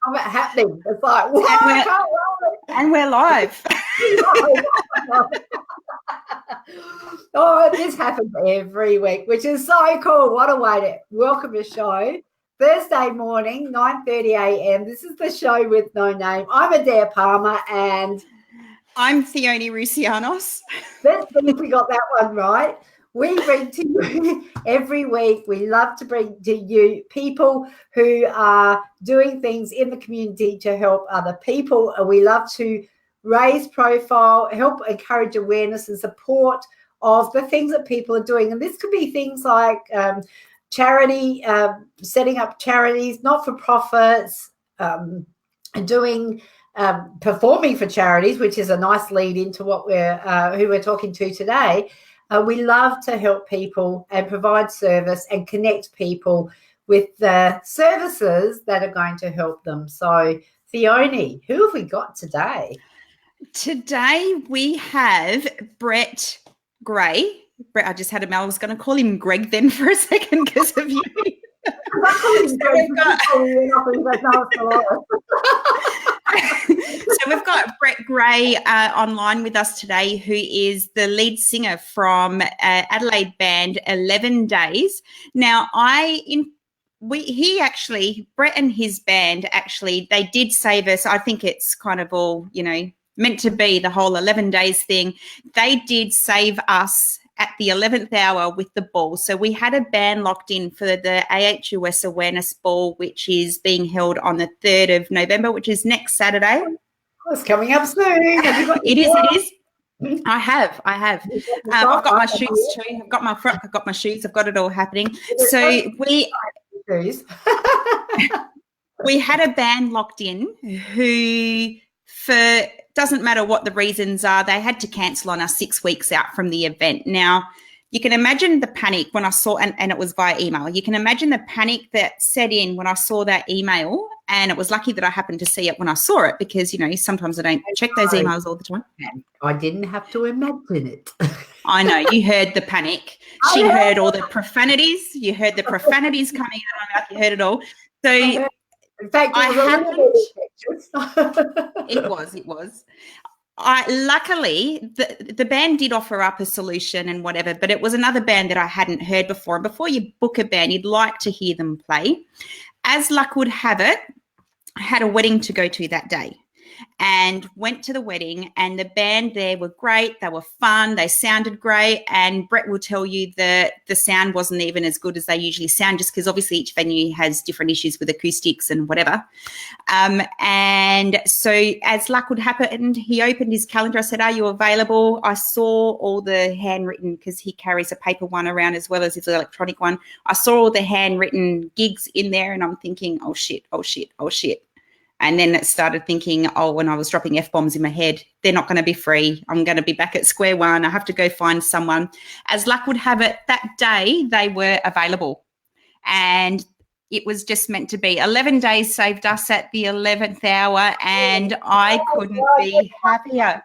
of it happening. It's like, what? I can't roll it. And we're live. Oh, this happens every week, which is so cool. What a way to welcome a show. Thursday morning, 9:30 a.m. This is the show with no name. I'm Adaire Palmer and I'm Theonie Roussianos. Let's see if we got that one right. We bring to you every week. We love to bring to you people who are doing things in the community to help other people. And we love to raise profile, help encourage awareness and support of the things that people are doing. And this could be things like charity, setting up charities, not-for-profits, doing performing for charities, which is a nice lead into what who we're talking to today. We love to help people and provide service and connect people with the services that are going to help them. So, Theonie, who have we got today? Today we have Brett Gray. Brett, I just had him. I was going to call him Greg then for a second because of you. So we've got Brett Gray online with us today, who is the lead singer from Adelaide band 11 Days. Now, Brett and his band actually, they did save us. I think it's kind of all, meant to be the whole 11 days thing. They did save us at the 11th hour with the ball. So we had a band locked in for the AHUS Awareness Ball, which is being held on the 3rd of November, which is next Saturday. Oh, it's coming up soon. It is. I have. I've got my shoes too. I've got my frock. I've got my shoes. I've got it all happening. So we had a band locked in who, for doesn't matter what the reasons are, they had to cancel on us 6 weeks out from the event. Now, you can imagine the panic when I saw, and it was via email. You can imagine the panic that set in when I saw that email, and it was lucky that I happened to see it when I saw it because, sometimes I don't check those emails all the time. I didn't have to imagine it. I know. You heard the panic. She heard all the profanities. You heard the profanities coming out of my mouth. You heard it all. So in fact, it was. Luckily, the band did offer up a solution and whatever, but it was another band that I hadn't heard before. And before you book a band, you'd like to hear them play. As luck would have it, I had a wedding to go to that day and went to the wedding, and the band there were great. They were fun. They sounded great. And Brett will tell you that the sound wasn't even as good as they usually sound, just because obviously each venue has different issues with acoustics and whatever. And so as luck would happen, he opened his calendar. I said, "Are you available?" I saw all the handwritten, because he carries a paper one around as well as his electronic one. I saw all the handwritten gigs in there, and I'm thinking, oh, shit. And then it started thinking, when I was dropping F-bombs in my head, they're not going to be free. I'm going to be back at square one. I have to go find someone. As luck would have it, that day they were available. And it was just meant to be. 11 days saved us at the 11th hour, and I couldn't be happier.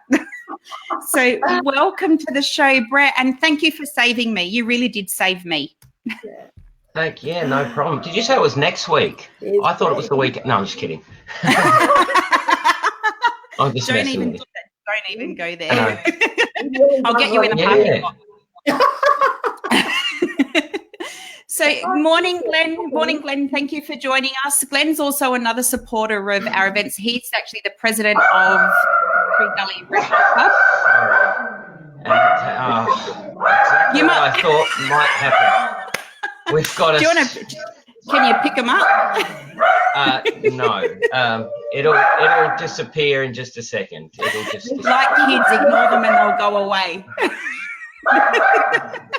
So welcome to the show, Brett, and thank you for saving me. You really did save me. Yeah, no problem. Did you say it was next week? I thought it was the week. No, I'm just kidding. I'm just don't even go there. I'll get you in a parking lot. So morning, Glenn. Thank you for joining us. Glenn's also another supporter of our events. He's actually the president of Free Gully Restaurant Club. Exactly what I thought might happen. We've got can you pick them up? No. It'll disappear in just a second. It'll just disappear. Like kids, ignore them and they'll go away.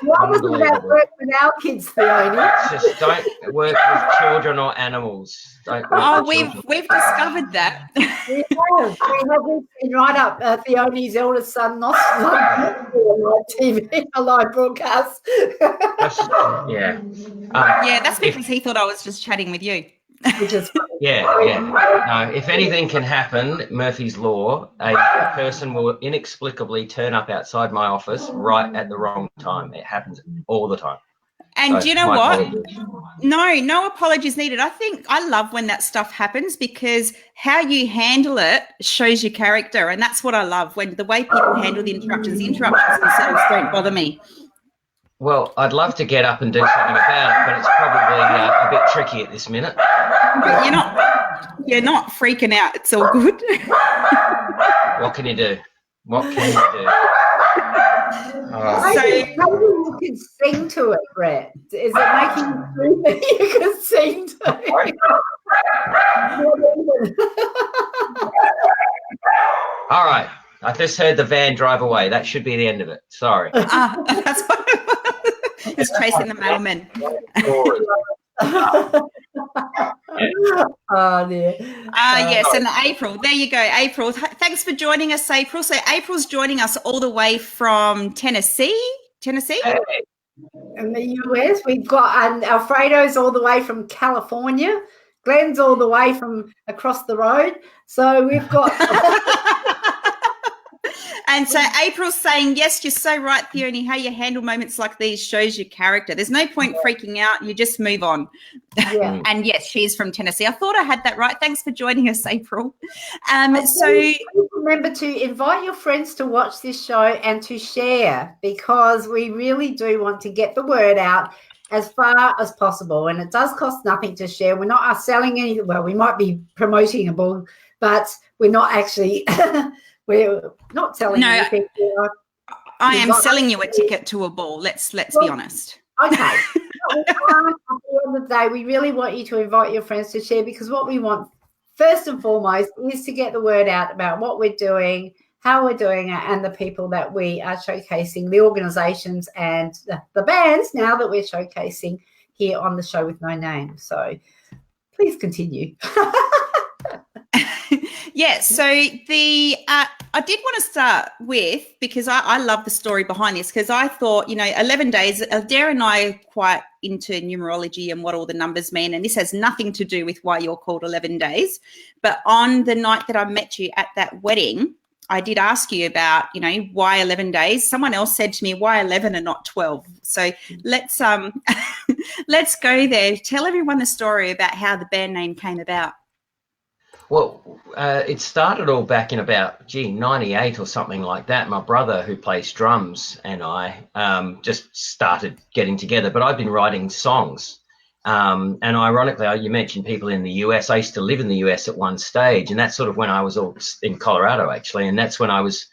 What was it about work with our kids, Theonie? Just don't work with children or animals. We've discovered that. We have been right up Theonie's eldest son, on TV, a live broadcast. Yeah. That's because he thought I was just chatting with you. Yeah. No, if anything can happen, Murphy's Law, a person will inexplicably turn up outside my office right at the wrong time. It happens all the time. And So, do you know my what? apologies. No apologies needed. I love when that stuff happens because how you handle it shows your character. And that's what I love, when the way people handle the interruptions themselves don't bother me. Well, I'd love to get up and do something about it, but it's probably a bit tricky at this minute. But you're not freaking out. It's all good. What can you do? What can you do? Maybe you could sing to it, Brett. Is it making you think you could sing to it? All right. I just heard the van drive away. That should be the end of it. Sorry. That's what it's chasing the mailman. Oh dear. Yes, and April. There you go, April. Thanks for joining us, April. So April's joining us all the way from Tennessee. In the US, we've got Alfredo's all the way from California. Glenn's all the way from across the road. So we've got. And so April's saying, yes, you're so right, Theonie. How you handle moments like these shows your character. There's no point freaking out. You just move on. Yeah. And yes, she's from Tennessee. I thought I had that right. Thanks for joining us, April. So please remember to invite your friends to watch this show and to share, because we really do want to get the word out as far as possible. And it does cost nothing to share. We're not selling any. Well, we might be promoting a book, but we're not actually. We're not selling anything. I am selling you a ticket to a ball. Let's be honest. Okay. At the end of the day, we really want you to invite your friends to share, because what we want first and foremost is to get the word out about what we're doing, how we're doing it, and the people that we are showcasing, the organisations and the bands now that we're showcasing here on the show with no name. So please continue. Yeah, so I did want to start with, because I love the story behind this, because I thought, 11 days, Adaire and I are quite into numerology and what all the numbers mean, and this has nothing to do with why you're called 11 days. But on the night that I met you at that wedding, I did ask you about, why 11 days. Someone else said to me, why 11 and not 12? So let's let's go there. Tell everyone the story about how the band name came about. Well, it started all back in about, 98 or something like that. My brother, who plays drums, and I just started getting together. But I've been writing songs. And ironically, you mentioned people in the US. I used to live in the US at one stage, and that's sort of when I was in Colorado, actually. And that's when I was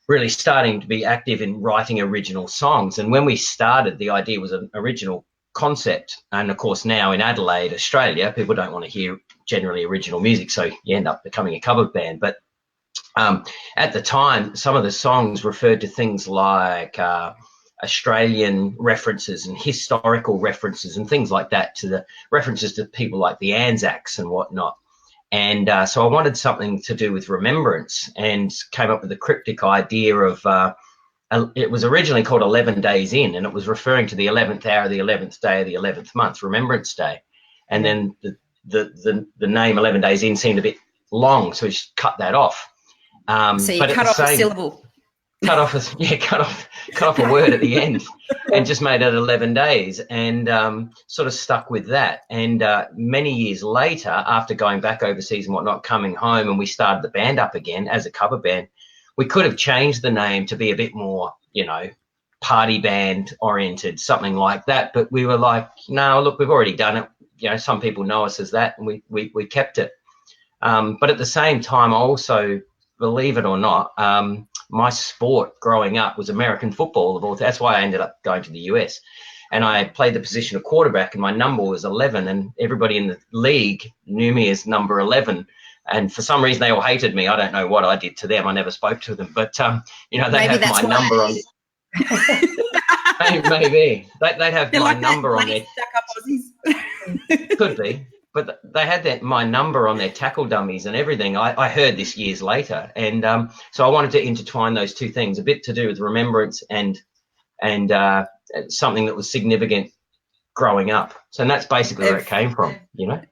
really starting to be active in writing original songs. And when we started, the idea was an original concept. And of course, now in Adelaide, Australia, people don't want to hear generally original music, so you end up becoming a cover band. But at the time, some of the songs referred to things like Australian references and historical references and things like that, to the references to people like the Anzacs and whatnot. And so I wanted something to do with remembrance, and came up with the cryptic idea of it was originally called 11 Days In, and it was referring to the 11th hour, the 11th day of the 11th month, Remembrance Day. And then the name 11 Days In seemed a bit long, so we just cut that off. So you cut off a syllable. Cut off a word at the end, and just made it 11 days, and sort of stuck with that. And many years later, after going back overseas and whatnot, coming home, and we started the band up again as a cover band, we could have changed the name to be a bit more, party band oriented, something like that. But we were like, no, look, we've already done it. Some people know us as that, and we kept it. But at the same time, also, believe it or not, my sport growing up was American football. That's why I ended up going to the US. And I played the position of quarterback, and my number was 11, and everybody in the league knew me as number 11. And for some reason, they all hated me. I don't know what I did to them. I never spoke to them. But, they have my number on it. Maybe. They'd have my number on their... Could be. But they had my number on their tackle dummies and everything. I heard this years later. And so I wanted to intertwine those two things, a bit to do with remembrance and something that was significant growing up. So that's basically where it came from,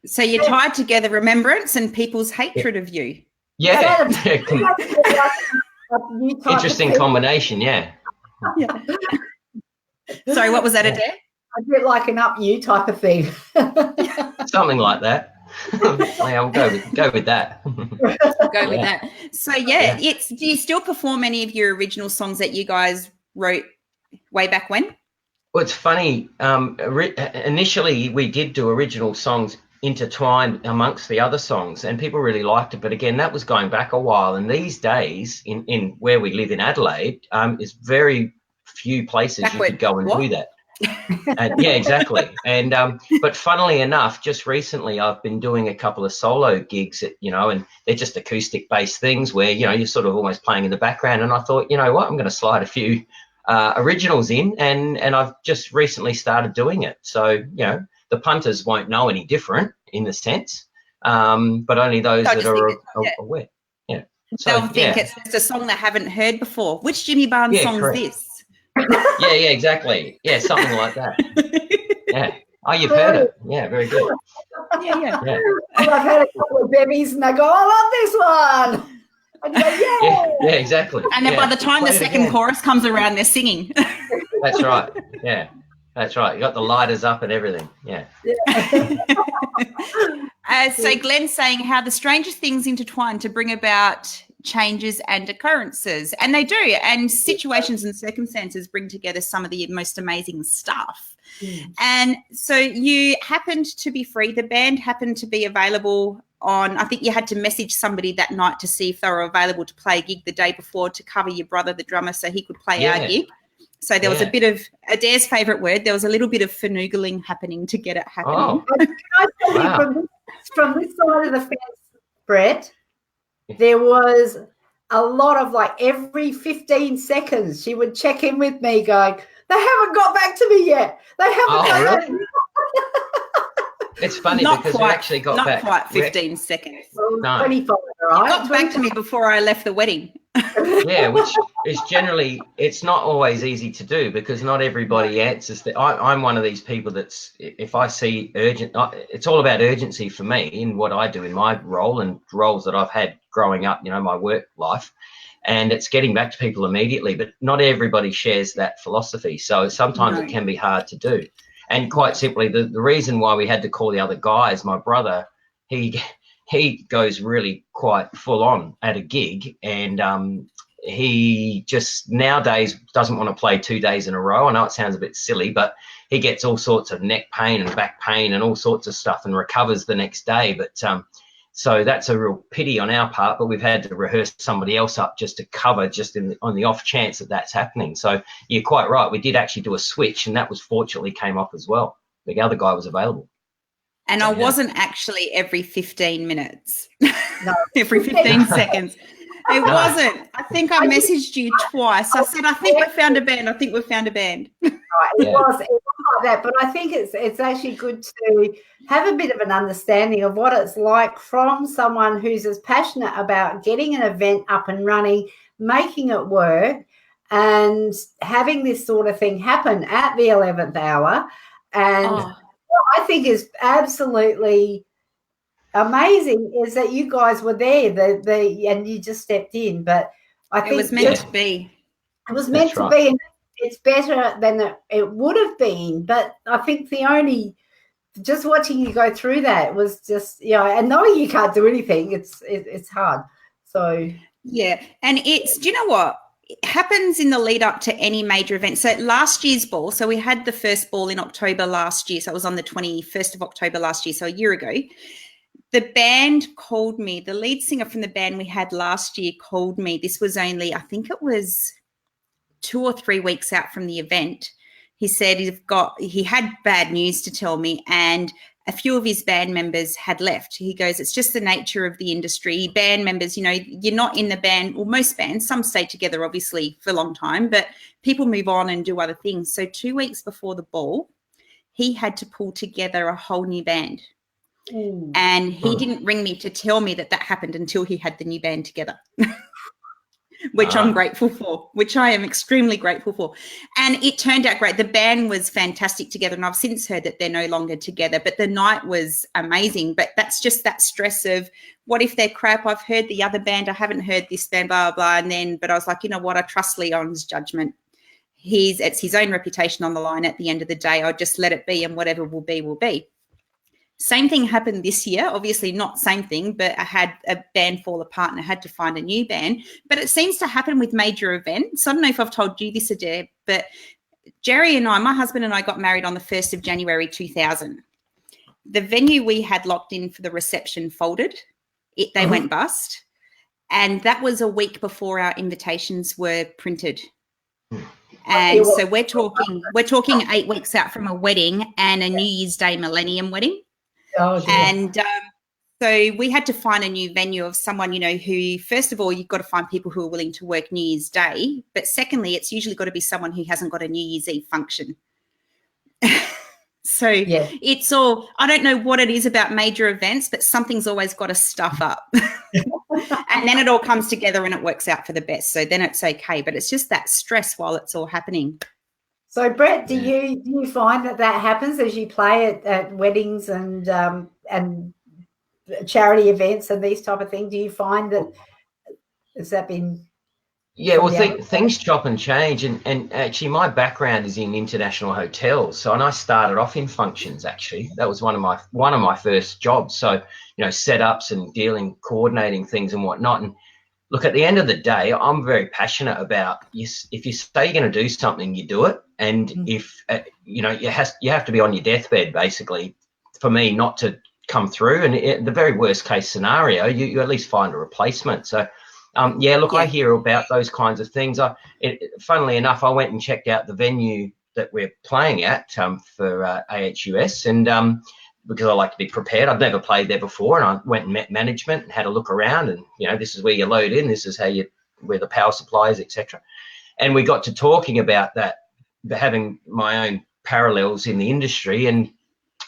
So you tied together remembrance and people's hatred of you. Yeah. Interesting combination, yeah. Sorry, what was that, Adaire? A bit like an up you type of thing. Something like that. Yeah, I'll go with that. Go with that. So it's, do you still perform any of your original songs that you guys wrote way back when? Well, it's funny. Initially, we did do original songs intertwined amongst the other songs, and people really liked it. But again, that was going back a while. And these days, in where we live in Adelaide, is very few places you could go and do that. Yeah, exactly. And but funnily enough, just recently I've been doing a couple of solo gigs at, and they're just acoustic based things where, you're sort of almost playing in the background. And I thought, you know what, I'm going to slide a few originals in, and I've just recently started doing it. So, the punters won't know any different in the sense, but only those that are aware. Yeah. So, they'll think it's just a song they haven't heard before. Which Jimmy Barnes song is this? Yeah, exactly. Yeah, something like that. Yeah. Oh, you've heard it. Yeah, very good. Yeah. I've had a couple of bebbies and they go, I love this one. And you go, yeah, exactly. And then by the time the second chorus comes around, they're singing. That's right. Yeah, that's right. You got the lighters up and everything. Yeah. So Glenn's saying how the strangest things intertwine to bring about changes and occurrences, and they do, and situations and circumstances bring together some of the most amazing stuff. And so you happened to be free, the band happened to be available on, I think you had to message somebody that night to see if they were available to play a gig the day before to cover your brother, the drummer, so he could play our gig. So there was a bit of Adaire's favourite word, there was a little bit of finagling happening to get it happening. Can I tell you from this side of the fence, Brett, there was a lot of, like, every 15 seconds she would check in with me going, they haven't got back to me yet. They haven't got back. It's funny because we actually got back. Not quite 15 seconds. No. 25, right? You got back to me before I left the wedding. Yeah, which is generally, it's not always easy to do because not everybody answers. I'm one of these people that's, if I see urgent, it's all about urgency for me in what I do in my role and roles that I've had growing up, my work life. And it's getting back to people immediately, but not everybody shares that philosophy. So sometimes it can be hard to do. And quite simply, the reason why we had to call the other guys, my brother, he goes really quite full on at a gig, and he just nowadays doesn't want to play 2 days in a row. I know it sounds a bit silly, but he gets all sorts of neck pain and back pain and all sorts of stuff and recovers the next day. But so that's a real pity on our part, but we've had to rehearse somebody else up just to cover just on the off chance that that's happening. So you're quite right. We did actually do a switch, and that was fortunately came off as well. The other guy was available. And I wasn't actually every 15 minutes, every 15 seconds. It wasn't. I think I messaged you twice. I said, I think we found a band. It was like that, but I think it's actually good to have a bit of an understanding of what it's like from someone who's as passionate about getting an event up and running, making it work, and having this sort of thing happen at the 11th hour. And what I think is absolutely amazing is that you guys were there, and you just stepped in. But I think it was meant to be. It was meant to be, and it's better than it would have been. But I think just watching you go through that was just, and knowing you can't do anything, it's hard. So yeah, and do you know what? It happens in the lead up to any major event. So last year's ball, so we had the first ball in October last year. So it was on the 21st of October last year, so a year ago. The band called me, the lead singer from the band we had last year called me. This was only, I think it was 2 or 3 weeks out from the event. He said he had bad news to tell me, and a few of his band members had left. He goes, it's just the nature of the industry. Band members, you're not in the band, or most bands, some stay together obviously for a long time, but people move on and do other things. So 2 weeks before the ball, he had to pull together a whole new band. And he didn't ring me to tell me that happened until he had the new band together, which I'm grateful for, which I am extremely grateful for. And it turned out great. The band was fantastic together, and I've since heard that they're no longer together, but the night was amazing. But that's just that stress of, what if they're crap? I've heard the other band, I haven't heard this band, blah, blah, blah. But I was like, you know what? I trust Leon's judgment. it's his own reputation on the line at the end of the day. I'll just let it be, and whatever will be, will be. Same thing happened this year. Obviously not same thing, but I had a band fall apart and I had to find a new band. But it seems to happen with major events. I don't know if I've told you this, Adaire, but Jerry and I, my husband and I, got married on the 1st of January 2000. The venue we had locked in for the reception folded. They went bust. And that was a week before our invitations were printed. And so we're talking 8 weeks out from a wedding and a New Year's Day millennium wedding. Oh, and so we had to find a new venue of someone, you know, who, first of all, you've got to find people who are willing to work New Year's Day. But secondly, it's usually got to be someone who hasn't got a New Year's Eve function. So it's all, I don't know what it is about major events, but something's always got to stuff up. And then it all comes together and it works out for the best. So then it's okay. But it's just that stress while it's all happening. So, Brett, do you find that happens as you play at weddings and charity events and these type of things? Do you find that has that been? Yeah, well, things chop and change, and actually, my background is in international hotels. So, and I started off in functions. Actually, that was one of my first jobs. So, you know, setups and coordinating things and whatnot. And look, at the end of the day, I'm very passionate about if you say you're going to do something, you do it. And if, you know, you have to be on your deathbed, basically, for me not to come through. And the very worst case scenario, you at least find a replacement. So, I hear about those kinds of things. Funnily enough, I went and checked out the venue that we're playing at for AHUS, and because I like to be prepared. I've never played there before, and I went and met management and had a look around, and, you know, this is where you load in, this is where the power supply is, etc. And we got to talking about that, having my own parallels in the industry, and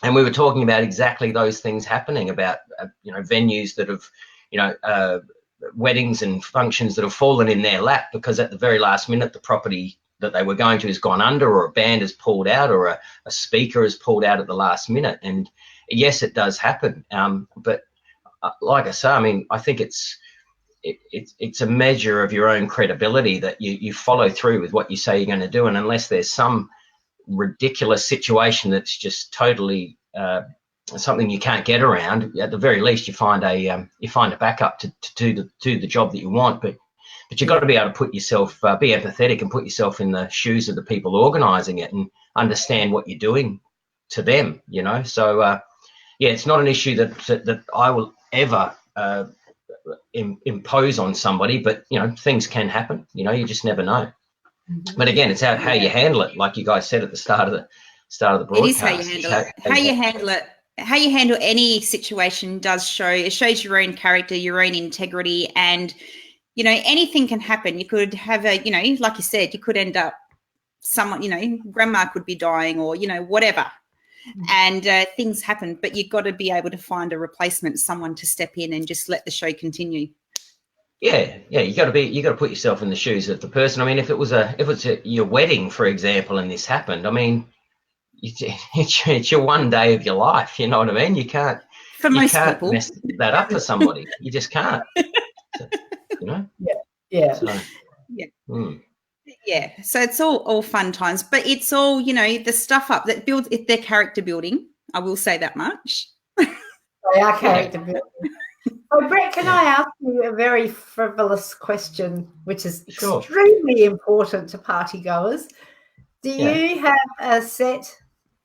we were talking about exactly those things happening, about you know, venues that have, you know, weddings and functions that have fallen in their lap because at the very last minute the property that they were going to has gone under, or a band has pulled out, or a speaker has pulled out at the last minute. And yes, it does happen. But like I say, I mean, I think it's a measure of your own credibility that you follow through with what you say you're going to do. And unless there's some ridiculous situation that's just totally something you can't get around, at the very least you find a backup to do the job that you want. But you've got to be able to put yourself, be empathetic and put yourself in the shoes of the people organising it and understand what you're doing to them, you know. So it's not an issue that I will ever impose on somebody, but, you know, things can happen, you know, you just never know. But again, it's how you handle it, like you guys said at the start of the broadcast. It is how you handle it. How you handle it. How you handle any situation shows your own character, your own integrity, and, you know, anything can happen. You could have you know, like you said, you could end up someone, you know, grandma could be dying, or, you know, whatever, and things happen. But you've got to be able to find a replacement, someone to step in and just let the show continue. Yeah, you got to put yourself in the shoes of the person. I mean, if it's your wedding, for example, and this happened, I mean, it's your one day of your life, you know what I mean? You can't people mess that up for somebody. You just can't. So, you know? Yeah. So, yeah. So it's all fun times, but it's all, you know, the stuff up that builds their character building. I will say that much. They are character building. So, Brett, can I ask you a very frivolous question, which is extremely important to party goers? Do you have a set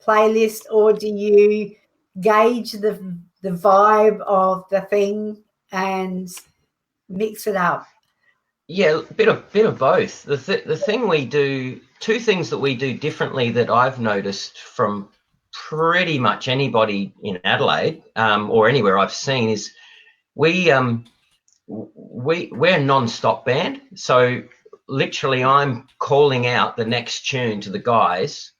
playlist, or do you gauge the vibe of the thing and mix it up? Yeah, a bit of both. The thing we do, two things that we do differently that I've noticed from pretty much anybody in Adelaide or anywhere I've seen, is we're a non-stop band. So literally I'm calling out the next tune to the guys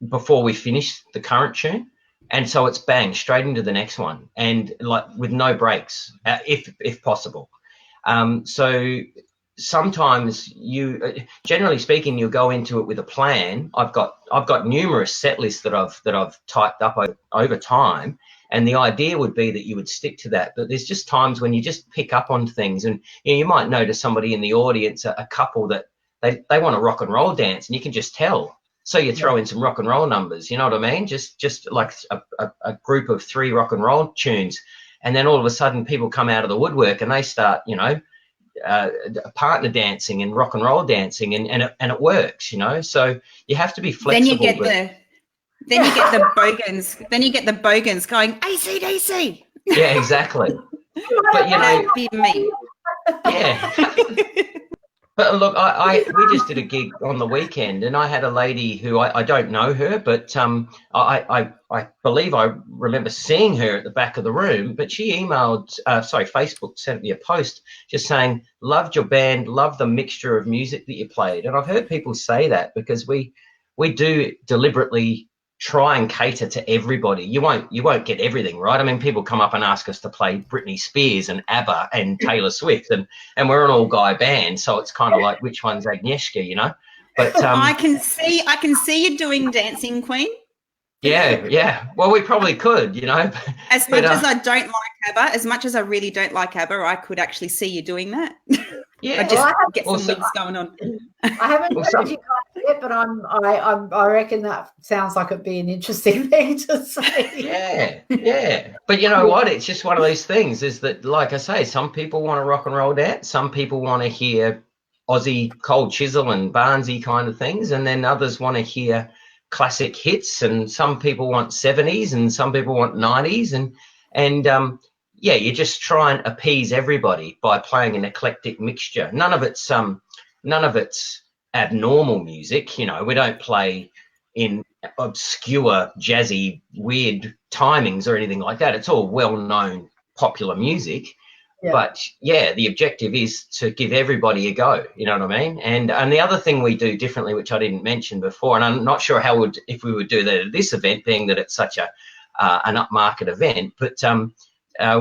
before we finish the current tune, and so it's bang straight into the next one, and like with no breaks, if possible. So sometimes generally speaking, you'll go into it with a plan. I've got numerous set lists that I've typed up over time, and the idea would be that you would stick to that. But there's just times when you just pick up on things, and, you know, you might notice somebody in the audience, a couple that they want to rock and roll dance, and you can just tell. So you throw in some rock and roll numbers, you know what I mean? Just like a group of 3 rock and roll tunes. And then all of a sudden people come out of the woodwork and they start, you know, partner dancing and rock and roll dancing, and it works, you know. So you have to be flexible. Then you get the bogans. Then you get the bogans going AC/DC. Yeah, exactly. But you know, that'd be me. Yeah. But look, we just did a gig on the weekend, and I had a lady who I don't know her, but I believe I remember seeing her at the back of the room. But she Facebook sent me a post just saying, loved your band, loved the mixture of music that you played. And I've heard people say that because we do deliberately try and cater to everybody. You won't get everything right. I mean, people come up and ask us to play Britney Spears and ABBA and Taylor Swift, and we're an all-guy band, so it's kind of like, which one's Agnieszka, you know? But I can see you doing Dancing Queen. Yeah. Well, we probably could, you know. As much as I don't like ABBA, as much as I really don't like ABBA, I could actually see you doing that. Yeah, get some wigs going on. I haven't heard you guys yet, but I reckon that sounds like it'd be an interesting thing to say. Yeah. But you know what? It's just one of these things. Is that, like I say, some people want to rock and roll dance, some people want to hear Aussie Cold Chisel and Barnesy kind of things, and then others want to hear classic hits, and some people want 70s, and some people want 90s, and yeah, you just try and appease everybody by playing an eclectic mixture. None of it's abnormal music, you know. We don't play in obscure, jazzy, weird timings or anything like that. It's all well-known, popular music. Yeah. But yeah, the objective is to give everybody a go. You know what I mean? And the other thing we do differently, which I didn't mention before, and I'm not sure if we would do that at this event, being that it's such an upmarket event, but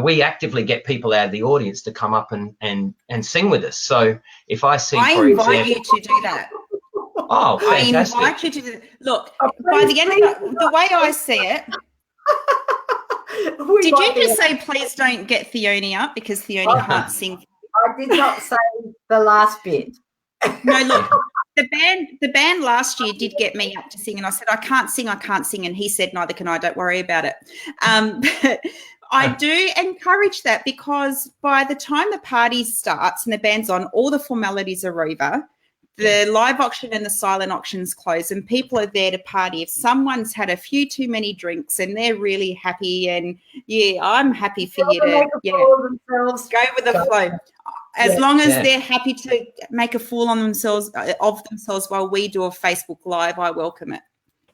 we actively get people out of the audience to come up and sing with us. So if I see, I invite you to do that. Oh, fantastic. I invite you to do. Look, by the end of the way I see it. Did you just say please don't get Theonie up because Theonie can't sing? I did not say the last bit. No, look, the band last year did get me up to sing, and I said I can't sing, and he said neither can I. Don't worry about it. But I do encourage that, because by the time the party starts and the band's on, all the formalities are over. The live auction and the silent auctions close, and people are there to party. If someone's had a few too many drinks and they're really happy, and I'm happy for you to go with the flow. As long as they're happy to make a fool of themselves while we do a Facebook Live, I welcome it.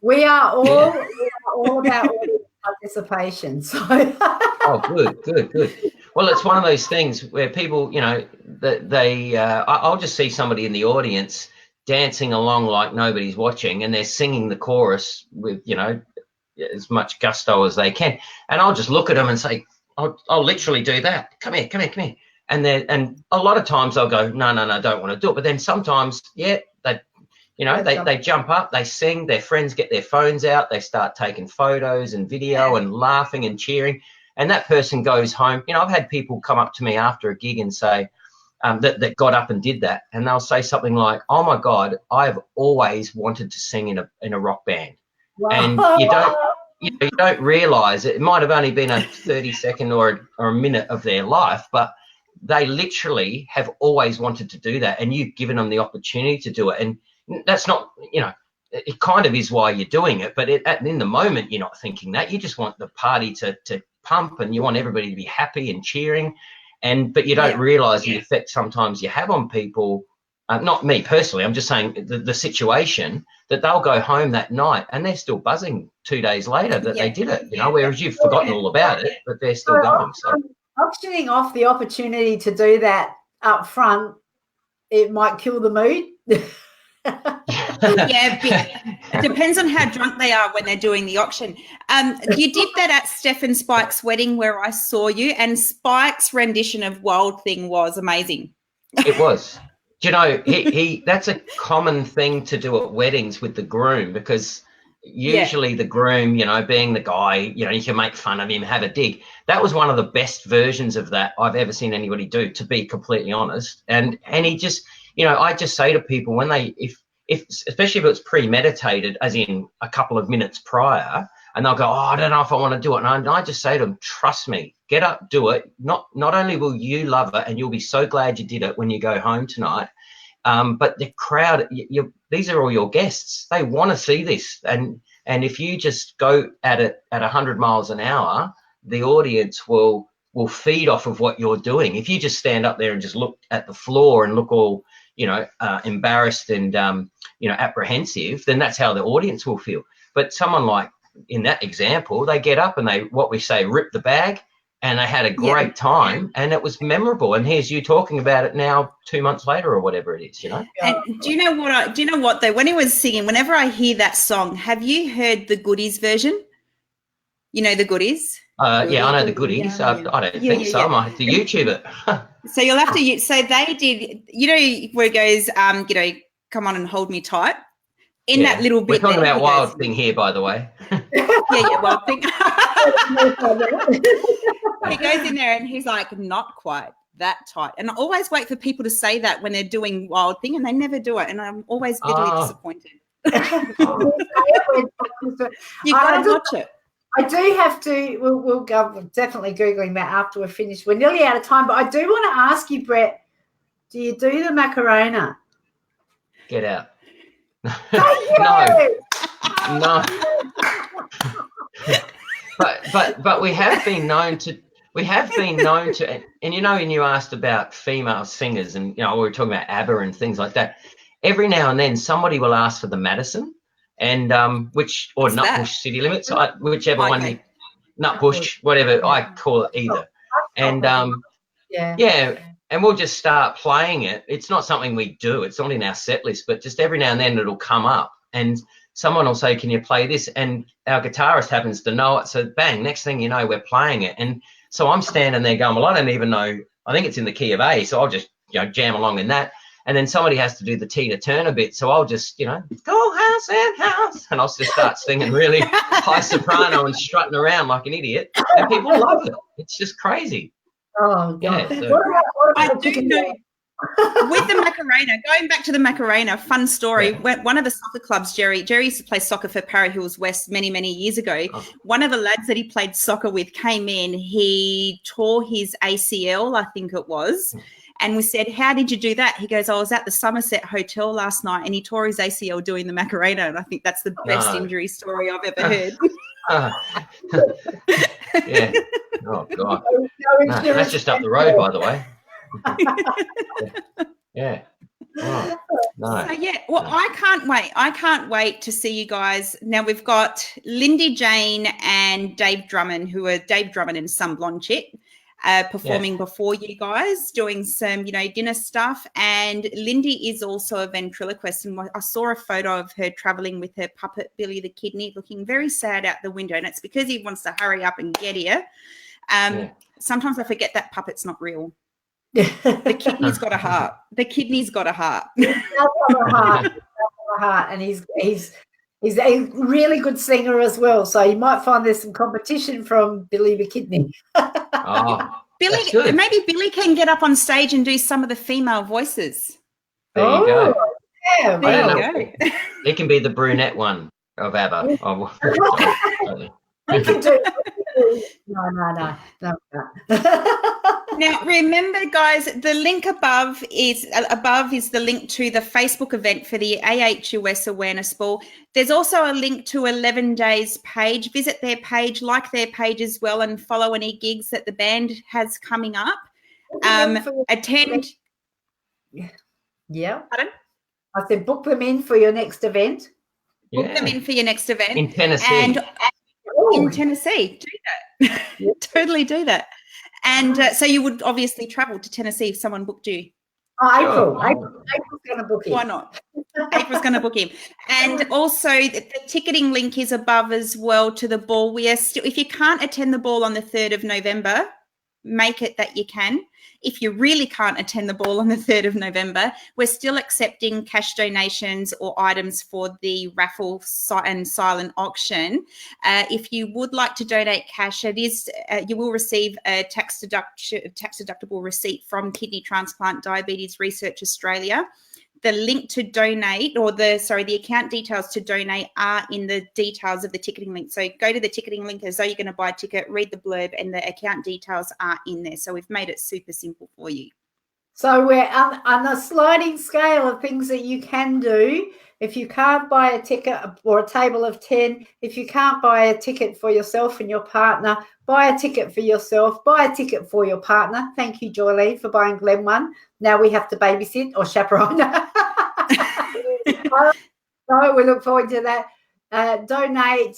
We are all about audience participation. So. Oh, good. Well, it's one of those things where people, you know, I'll just see somebody in the audience dancing along like nobody's watching, and they're singing the chorus with, you know, as much gusto as they can, and I'll just look at them and say, I'll literally do that. Come here. And a lot of times they'll go, no, don't want to do it. But then sometimes, they jump up, they sing, their friends get their phones out, they start taking photos and video and laughing and cheering. And that person goes home. You know, I've had people come up to me after a gig and say that got up and did that. And they'll say something like, oh, my God, I've always wanted to sing in a rock band. Wow. And you don't realise it might have only been a 30-second or a minute of their life, but they literally have always wanted to do that, and you've given them the opportunity to do it. And that's not, you know, it kind of is why you're doing it, but in the moment you're not thinking that. You just want the party to pump, and you want everybody to be happy and cheering, but you don't realise the effect sometimes you have on people. Not me personally, I'm just saying the situation, that they'll go home that night and they're still buzzing 2 days later that they did it, you know, whereas you've forgotten all about it, but they're still going. So auctioning off the opportunity to do that up front, it might kill the mood. It depends on how drunk they are when they're doing the auction. You did that at Steph and Spike's wedding where I saw you, and Spike's rendition of Wild Thing was amazing. It was. Do you know, he that's a common thing to do at weddings with the groom, because usually the groom, you know, being the guy, you know, you can make fun of him, have a dig. That was one of the best versions of that I've ever seen anybody do, to be completely honest. And he just, I just say to people when if especially if it's premeditated, as in a couple of minutes prior, and they'll go, oh, I don't know if I want to do it. And I just say to them, trust me, get up, do it. Not only will you love it and you'll be so glad you did it when you go home tonight, but the crowd, these are all your guests. They want to see this. And if you just go at it at 100 miles an hour, the audience will feed off of what you're doing. If you just stand up there and just look at the floor and look all, embarrassed and, apprehensive, then that's how the audience will feel. But someone like in that example, they get up and they, what we say, rip the bag, and they had a great time, and it was memorable. And here's you talking about it now 2 months later or whatever it is, And do you know what though? When he was singing, whenever I hear that song, have you heard the Goodies version? You know the Goodies? I know the Goodies. I don't think so. I might have to YouTube it. So you'll have to. So they did. Where it goes, come on and hold me tight. In that little bit, we're talking about Wild Thing here, by the way. Wild Thing. He goes in there and he's like, not quite that tight. And I always wait for people to say that when they're doing Wild Thing, and they never do it, and I'm always bitterly disappointed. You got to watch it. I do have to. We'll go definitely Googling that after we're finished. We're nearly out of time, but I do want to ask you, Brett. Do you do the Macarena? Get out. No. But we have been known to. And when you asked about female singers, and we were talking about ABBA and things like that. Every now and then, somebody will ask for the Madison. And Nutbush City Limits, whichever one, Nutbush, whatever, I call it either. And and we'll just start playing it. It's not something we do. It's not in our set list, but just every now and then it'll come up, and someone will say, "Can you play this?" And our guitarist happens to know it, so bang! Next thing you know, we're playing it. And so I'm standing there going, "Well, I don't even know. I think it's in the key of A, so I'll just jam along in that." And then somebody has to do the Tina Turner bit, so I'll just, go house and house, and I'll just start singing really high soprano and strutting around like an idiot, and people love it. It's just crazy. Oh, God. Yeah, so. I do know. With the Macarena, going back to the Macarena, fun story. One of the soccer clubs, Jerry used to play soccer for Para Hills West many, many years ago. Oh. One of the lads that he played soccer with came in. He tore his ACL, I think it was. And we said, how did you do that? He goes, I was at the Somerset Hotel last night, and he tore his ACL doing the Macarena. And I think that's the best injury story I've ever heard. Yeah. Oh, God. No, that's just up the road, by the way. Yeah. Oh, no. So, I can't wait to see you guys. Now we've got Lindy Jane and Dave Drummond, who are Dave Drummond and Some Blonde Chick. Performing before you guys, doing some, dinner stuff. And Lindy is also a ventriloquist. And I saw a photo of her traveling with her puppet, Billy the Kidney, looking very sad out the window. And it's because he wants to hurry up and get here. Sometimes I forget that puppet's not real. The kidney's got a heart. The kidney's got a heart. He does have a heart. And he's a really good singer as well. So you might find there's some competition from Billy the Kidney. Billy, maybe Billy can get up on stage and do some of the female voices. There you go. Yeah, there you go. It can be the brunette one of ABBA. We can do. No. Now, remember, guys, the link above is the link to the Facebook event for the AHUS Awareness Ball. There's also a link to 11 Days page. Visit their page, like their page as well, and follow any gigs that the band has coming up. Attend. Yeah. Pardon? I said book them in for your next event. Book them in for your next event. In Tennessee. In Tennessee. Do that. Totally do that. And so you would obviously travel to Tennessee if someone booked you. Oh, April's going to book him. Why not? April's going to book him. And also the ticketing link is above as well to the ball. We are still, if you can't attend the ball on the 3rd of November, make it that you can. If you really can't attend the ball on the 3rd of November, we're still accepting cash donations or items for the raffle and silent auction. If you would like to donate cash, it is you will receive a tax deductible receipt from Kidney Transplant Diabetes Research Australia. The link to donate, or the account details to donate are in the details of the ticketing link. So go to the ticketing link as though you're going to buy a ticket, read the blurb, and the account details are in there. So we've made it super simple for you. So we're on a sliding scale of things that you can do. If you can't buy a ticket or a table of 10, if you can't buy a ticket for yourself and your partner, buy a ticket for yourself, buy a ticket for your partner. Thank you, Joylene, for buying Glenn one. Now we have to babysit or chaperone. So we look forward to that. Donate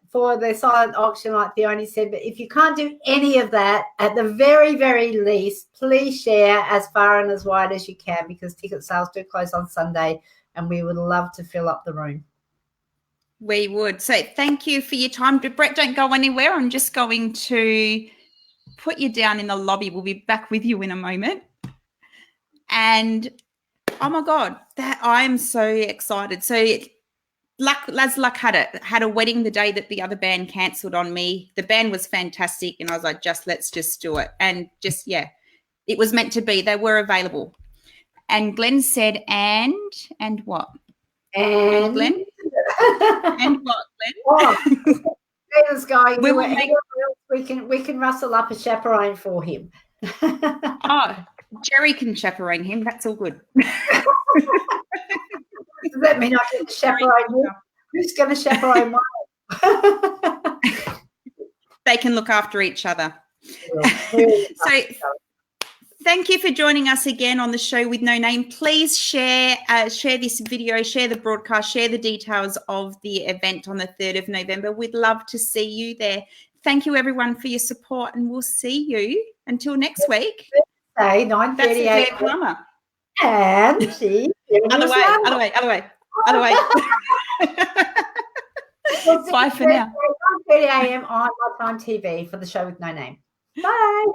for the silent auction, like Theonie said. But if you can't do any of that, at the very, very least, please share as far and as wide as you can, because ticket sales do close on Sunday, and we would love to fill up the room. We would. So thank you for your time. Brett, don't go anywhere. I'm just going to put you down in the lobby. We'll be back with you in a moment. And oh my God, that I'm so excited. So luck had a wedding the day that the other band cancelled on me. The band was fantastic, and I was like, let's just do it. And it was meant to be. They were available. And Glenn said, and what? And Glenn? And what, Glenn? Oh, Glenn going, we can rustle up a chaperone for him. Oh, Jerry can chaperone him. That's all good. Does that mean I can chaperone you? Who's going to chaperone one? They can look after each other. So thank you for joining us again on the show with No Name. Please share this video, share the broadcast, share the details of the event on the 3rd of November. We'd love to see you there. Thank you, everyone, for your support, and we'll see you until next week. 9:30 a.m. And she other way. Bye for now. 9:30 a.m. on My Time TV for the show with No Name. Bye.